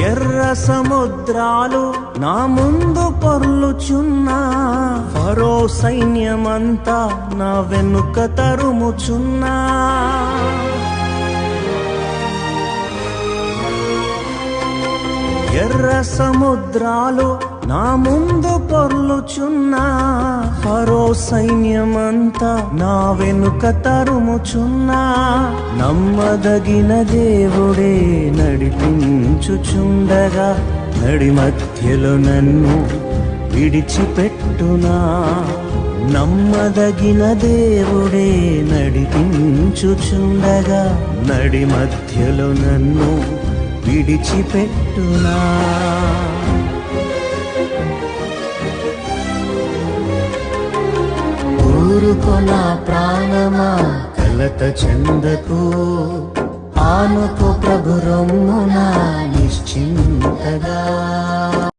ఎర్ర సముద్రాలు నా ముందు పొర్లుచున్నా, ఫరో సైన్యమంతా నా వెనుక తరుముచున్నా. ఎర్ర సముద్రాలు నా ముందు పొర్లుచున్నా, ఫరో సైన్యమంతా నా వెనుక తరుముచున్నా. నమ్మదగిన దేవుడే నడిపించుచుండగా నడి మధ్యలో నన్ను విడిచిపెట్టునా. నమ్మదగిన దేవుడే నడిపించుచుండగా నడి మధ్యలో నన్ను విడిచిపెట్టునా. ఊరుకొనా ప్రాణమా కలత చెందకు, ఆనుకో ప్రభు రొమ్మున